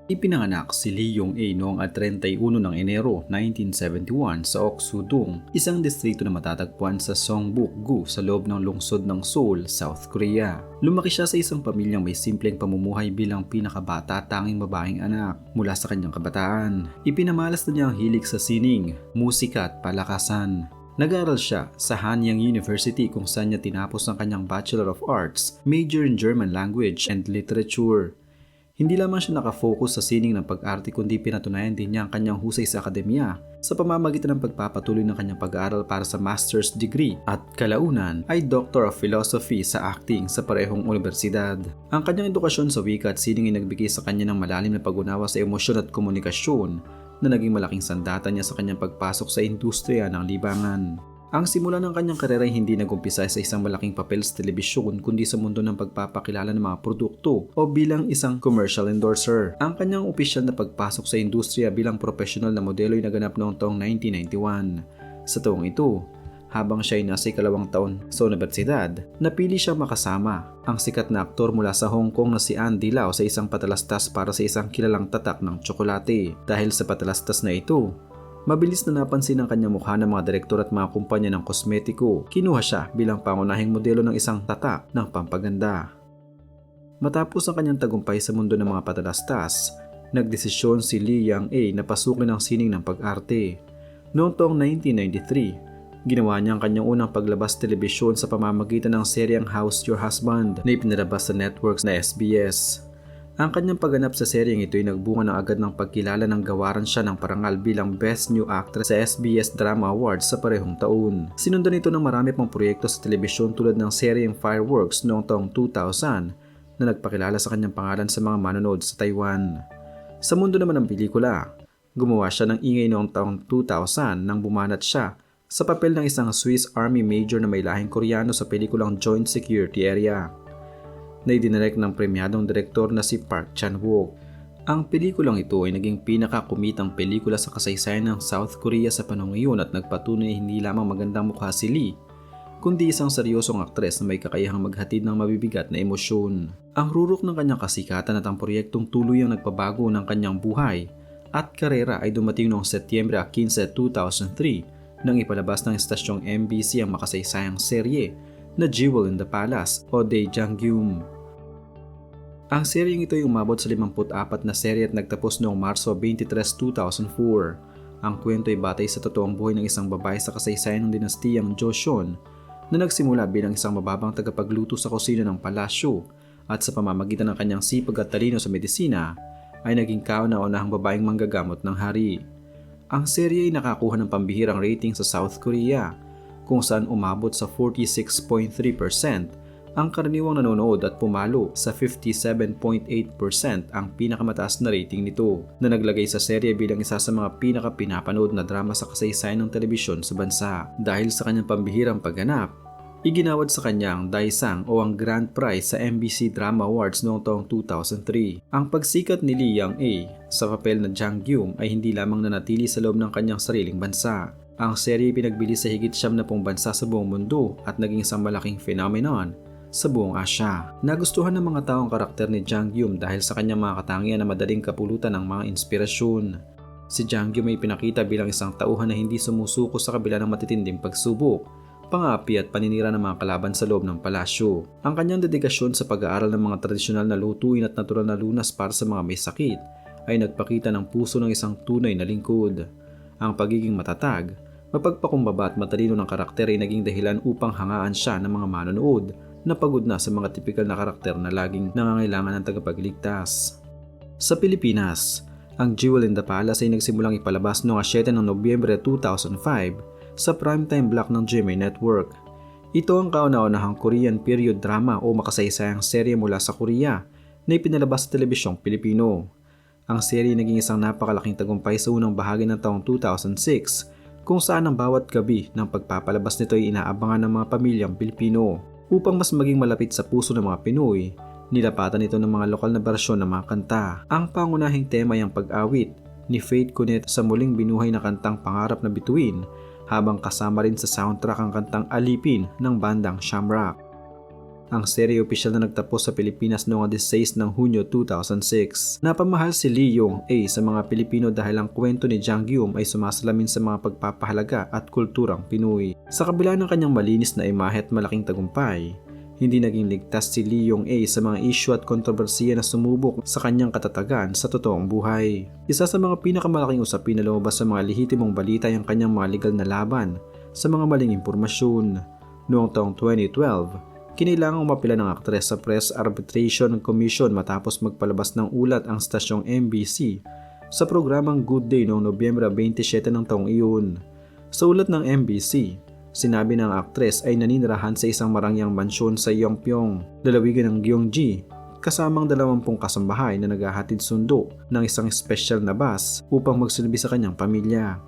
Ipinanganak si Lee Yong-a noong 31 ng Enero 1971 sa Ok-su-dong, isang distrito na matatagpuan sa Songbuk-gu sa loob ng lungsod ng Seoul, South Korea. Lumaki siya sa isang pamilyang may simpleng pamumuhay bilang pinakabata at tanging babaeng anak. Mula sa kanyang kabataan, ipinamalas na niya ang hilig sa sining, musika at palakasan. Nag-aral siya sa Hanyang University kung saan niya tinapos ang kanyang Bachelor of Arts, major in German Language and Literature. Hindi lamang siya nakafocus sa sining ng pag-arte kundi pinatunayan din niya ang kanyang husay sa akademya sa pamamagitan ng pagpapatuloy ng kanyang pag-aaral para sa master's degree at kalaunan ay Doctor of Philosophy sa acting sa parehong universidad. Ang kanyang edukasyon sa wika at sining ay nagbigay sa kanya ng malalim na pag-unawa sa emosyon at komunikasyon na naging malaking sandata niya sa kanyang pagpasok sa industriya ng libangan. Ang simula ng kanyang karera ay hindi nagumpisa sa isang malaking papel sa telebisyon kundi sa mundo ng pagpapakilala ng mga produkto o bilang isang commercial endorser. Ang kanyang opisyal na pagpasok sa industriya bilang profesional na modelo ay naganap noong taong 1991. Sa taong ito, habang siya ay nasa ikalawang taon sa universidad, napili siyang makasama ang sikat na aktor mula sa Hong Kong na si Andy Lau sa isang patalastas para sa isang kilalang tatak ng tsokolate. Dahil sa patalastas na ito, mabilis na napansin ang kanyang mukha ng mga direktor at mga kumpanya ng kosmetiko. Kinuha siya bilang pangunahing modelo ng isang tatak ng pampaganda. Matapos ang kanyang tagumpay sa mundo ng mga patalastas, nagdesisyon si Lee Yang-a na pasukin ang sining ng pag-arte. Noong taong 1993, ginawa niya ang kanyang unang paglabas telebisyon sa pamamagitan ng seryeng How's Your Husband na ipinalabas sa networks na SBS. Ang kanyang pagganap sa seryeng ito ay nagbunga na agad ng pagkilala ng gawaran siya ng parangal bilang Best New Actress sa SBS Drama Awards sa parehong taon. Sinundan ito ng marami pang proyekto sa telebisyon tulad ng seryeng Fireworks noong taong 2000 na nagpakilala sa kanyang pangalan sa mga manonood sa Taiwan. Sa mundo naman ng pelikula, gumawa siya ng ingay noong taong 2000 nang bumanat siya sa papel ng isang Swiss Army Major na may lahing Koreano sa pelikulang Joint Security Area na idinirect ng premyadong direktor na si Park Chan-wook. Ang pelikulang ito ay naging pinakakumitang pelikula sa kasaysayan ng South Korea sa panahon ngayon at nagpatunay na hindi lamang magandang mukha si Lee, kundi isang seryosong aktres na may kakayahang maghatid ng mabibigat na emosyon. Ang rurok ng kanyang kasikatan at ang proyektong tuluyang nagpabago ng kanyang buhay at karera ay dumating noong Setyembre 15, 2003 nang ipalabas ng estasyong MBC ang makasaysayang serye na Jewel in the Palace o Daejangyum. Ang seryeng ito ay umabot sa 54 na serye at nagtapos noong Marso 23, 2004. Ang kwento ay batay sa totoong buhay ng isang babae sa kasaysayan ng dinastiyang Joseon na nagsimula bilang isang mababang tagapagluto sa kusina ng palasyo at sa pamamagitan ng kanyang sipag at talino sa medisina ay naging kauna-unahang babaeng manggagamot ng hari. Ang serye ay nakakuha ng pambihirang rating sa South Korea kung saan umabot sa 46.3% ang karaniwang nanonood at pumalo sa 57.8% ang pinakamataas na rating nito na naglagay sa serye bilang isa sa mga pinakapinapanood na drama sa kasaysayan ng telebisyon sa bansa. Dahil sa kanyang pambihirang pagganap, iginawad sa kanya ang Daesang o ang Grand Prize sa MBC Drama Awards noong taong 2003. Ang pagsikat ni Lee Yang-a sa papel na Jang-gyum ay hindi lamang nanatili sa loob ng kanyang sariling bansa. Ang serye pinagbili sa higit 70 bansa sa buong mundo at naging isang malaking phenomenon sa buong Asya. Nagustuhan ng mga tao ang karakter ni Jang-gyum dahil sa kanyang mga katangian na madaling kapulutan ng mga inspirasyon. Si Jang-gyum ay pinakita bilang isang tauhan na hindi sumusuko sa kabila ng matitinding pagsubok, pangapi at paninira ng mga kalaban sa loob ng palasyo. Ang kanyang dedikasyon sa pag-aaral ng mga tradisyonal na lutuin at natural na lunas para sa mga may sakit ay nagpakita ng puso ng isang tunay na lingkod. Ang pagiging matatag, mapagpakumbaba at matalino ng karakter ay naging dahilan upang hangaan siya ng mga manonood na pagod na sa mga tipikal na karakter na laging nangangailangan ng tagapagligtas. Sa Pilipinas, ang Jewel in the Palace ay nagsimulang ipalabas noong 7 ng Nobyembre 2005 sa primetime block ng GMA Network. Ito ang kauna-unahang Korean period drama o makasaysayang serye mula sa Korea na ipinalabas sa telebisyong Pilipino. Ang serye naging isang napakalaking tagumpay sa unang bahagi ng taong 2006 kung saan ang bawat gabi ng pagpapalabas nito ay inaabangan ng mga pamilyang Pilipino. Upang mas maging malapit sa puso ng mga Pinoy, nilapatan ito ng mga lokal na bersyon ng mga kanta. Ang pangunahing tema ay ang pag-awit ni Faith Cunet sa muling binuhay na kantang Pangarap na Bituin habang kasama rin sa soundtrack ang kantang Alipin ng bandang Shamrock. Ang serye opisyal na nagtapos sa Pilipinas noong 16 ng Hunyo 2006. Napamahal si Lee Yong-a sa mga Pilipino dahil ang kwento ni Jang Geum ay sumasalamin sa mga pagpapahalaga at kulturang Pinoy. Sa kabila ng kanyang malinis na imahe at malaking tagumpay, hindi naging ligtas si Lee Yong-a sa mga issue at kontrobersiya na sumubok sa kanyang katatagan sa totoong buhay. Isa sa mga pinakamalaking usapin na lumabas sa mga lehitimong balita ay ang kanyang mga legal na laban sa mga maling impormasyon. Noong taong 2012, kinailangang umapila ng aktres sa Press Arbitration Commission matapos magpalabas ng ulat ang stasyong MBC sa programang Good Day noong Nobyembre 27 ng taong iyon. Sa ulat ng MBC, sinabi ng aktres ay naninirahan sa isang marangyang mansyon sa Yongpyong, lalawigan ng Gyeonggi, kasamang 20 kasambahay na naghahatid sundo ng isang special na bus upang magsilbi sa kanyang pamilya.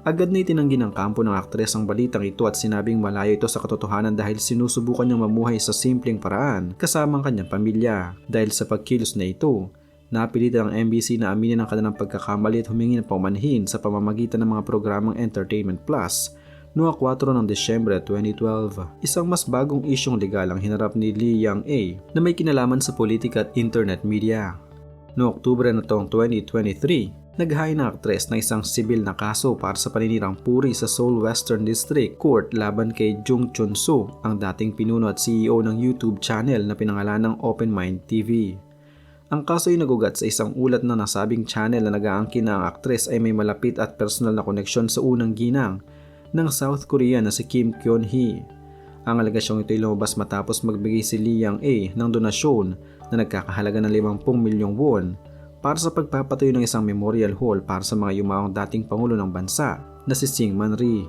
Agad na itinanggi ng kampo ng aktres ang balitang ito at sinabing malayo ito sa katotohanan dahil sinusubukan niyang mamuhay sa simpleng paraan kasama ang kanyang pamilya. Dahil sa pagkilos na ito, napilitan ang MBC na aminin ang kanilang pagkakamali at humingi ng paumanhin sa pamamagitan ng mga programang Entertainment Plus noong 4 ng Desyembre 2012. Isang mas bagong isyong legal ang hinarap ni Lee Yong-a na may kinalaman sa politika at internet media. Noong Oktubre na taong 2023, naghain ng aktres ng isang sibil na kaso para sa paninirang puri sa Seoul Western District Court laban kay Jung Chun-soo, ang dating pinuno at CEO ng YouTube channel na pinangalanang Open Mind TV. Ang kaso ay nagugat sa isang ulat na nasabing channel na nag-aangkin na ang aktres ay may malapit at personal na koneksyon sa unang ginang ng South Korea na si Kim Kyun-hee. Ang alegasyong ito ay lumabas matapos magbigay si Lee Yong-a ng donasyon na nagkakahalaga ng 50 milyong won para sa pagpapatayo ng isang memorial hall para sa mga yumaong dating pangulo ng bansa na si Syngman Rhee.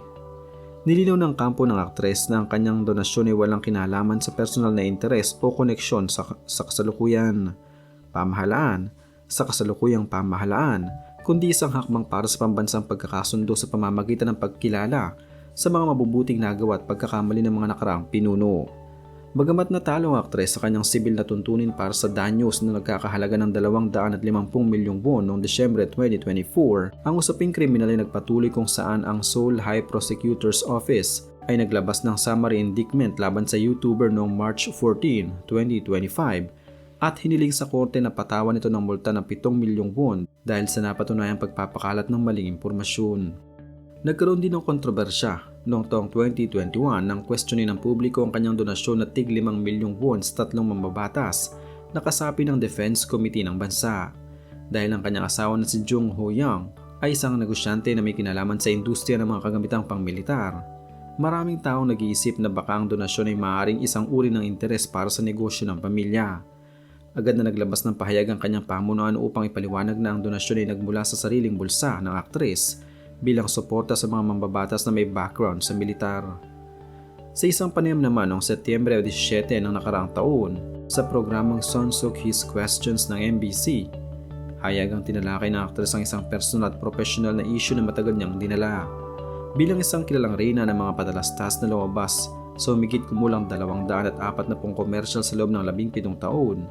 Nilinaw ng kampo ng aktres na ang kanyang donasyon ay walang kinalaman sa personal na interes o koneksyon sa kasalukuyang pamahalaan, kundi isang hakbang para sa pambansang pagkakasundo sa pamamagitan ng pagkilala sa mga mabubuting nagawa at pagkakamali ng mga nakaraang pinuno. Bagamat natalo ang aktres sa kanyang sibil na tuntunin para sa danyos na nagkakahalaga ng 250 milyong won noong Desyembre 2024, ang usaping kriminal ay nagpatuloy kung saan ang Seoul High Prosecutor's Office ay naglabas ng summary indictment laban sa YouTuber noong March 14, 2025 at hiniling sa korte na patawan ito ng multa ng 7 milyong won dahil sa napatunayang pagpapakalat ng maling impormasyon. Nagkaroon din ng kontrobersya noong taong 2021 nang questionin ng publiko ang kanyang donasyon na tig 5 milyong won sa 3 mambabatas na kasapi ng Defense Committee ng bansa. Dahil ang kanyang asawa na si Jung Ho-young ay isang negosyante na may kinalaman sa industriya ng mga kagamitang pangmilitar, maraming taong nag-iisip na baka ang donasyon ay maaaring isang uri ng interes para sa negosyo ng pamilya. Agad na naglabas ng pahayag ang kanyang pamunuan upang ipaliwanag na ang donasyon ay nagmula sa sariling bulsa ng aktres bilang suporta sa mga mambabatas na may background sa militar. Sa isang panayam naman noong Setyembre 17 ng nakaraang taon, sa programang Son Suk-hee's Questions ng MBC, hayagang tinalakay ng aktres ang isang personal at professional na issue na matagal niyang dinala. Bilang isang kilalang reyna ng mga padalastas na lumabas sa humigit kumulang 240 commercial sa loob ng 17 taon,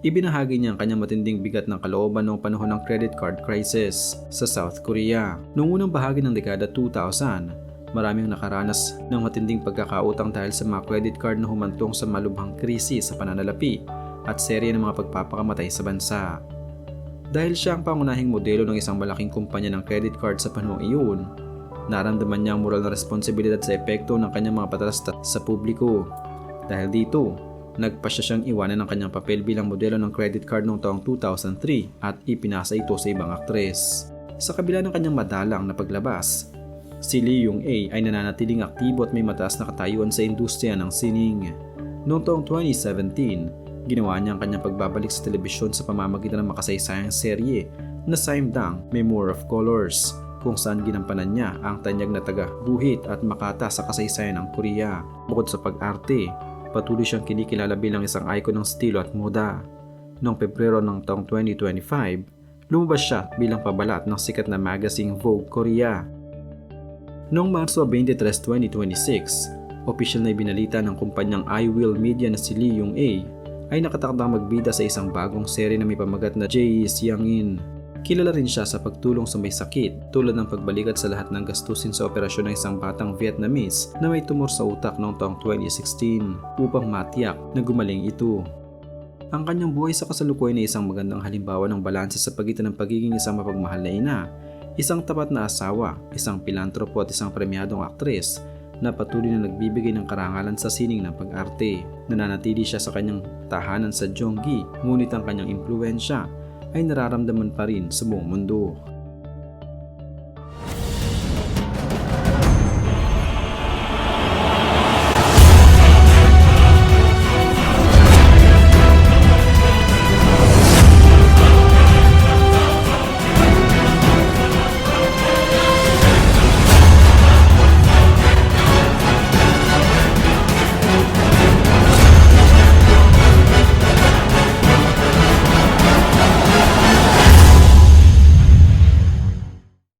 ibinahagi niya ang kanyang matinding bigat ng kalooban noong panahon ng credit card crisis sa South Korea. Noong unang bahagi ng dekada 2000, maraming nakaranas ng matinding pagkakautang dahil sa mga credit card na humantong sa malubhang krisis sa pananalapi at serye ng mga pagpapakamatay sa bansa. Dahil siya ang pangunahing modelo ng isang malaking kumpanya ng credit card sa panahong iyon, naramdaman niya ang moral na responsibilidad sa epekto ng kanyang mga patalastas sa publiko. Dahil dito, nagpasya siyang iwanan ng kanyang papel bilang modelo ng credit card noong taong 2003 at ipinasa ito sa ibang aktres. Sa kabila ng kanyang madalang na paglabas, si Lee Yong-a ay nananatiling aktibo at may mataas na katayuan sa industriya ng sining. Noong taong 2017, ginawa niya ang kanyang pagbabalik sa telebisyon sa pamamagitan ng makasaysayang serye na Saimdang Memoir of Colors, kung saan ginampanan niya ang tanyag na taga-guhit at makata sa kasaysayan ng Korea. Bukod sa pag-arte, patuloy siyang kinikilala bilang isang icon ng estilo at moda. Noong Pebrero ng taong 2025, lumabas siya bilang pabalat ng sikat na magazine Vogue Korea. Noong Marso 23, 2026, opisyal na ibinalita ng kumpanyang iWill Media na si Lee Yong-a ay nakatakdang magbida sa isang bagong serye na may pamagat na Jae is Youngin. Kilala rin siya sa pagtulong sa may sakit tulad ng pagbalikat sa lahat ng gastusin sa operasyon ng isang batang Vietnamese na may tumor sa utak noong taong 2016 upang matiyak na gumaling ito. Ang kanyang buhay sa kasalukuyan ay isang magandang halimbawa ng balanse sa pagitan ng pagiging isang mapagmahal na ina, isang tapat na asawa, isang pilantropo at isang premyadong aktres na patuloy na nagbibigay ng karangalan sa sining ng pag-arte. Nananatili siya sa kanyang tahanan sa Gyeonggi, ngunit ang kanyang impluwensya ay nararamdaman pa rin sa buong mundo.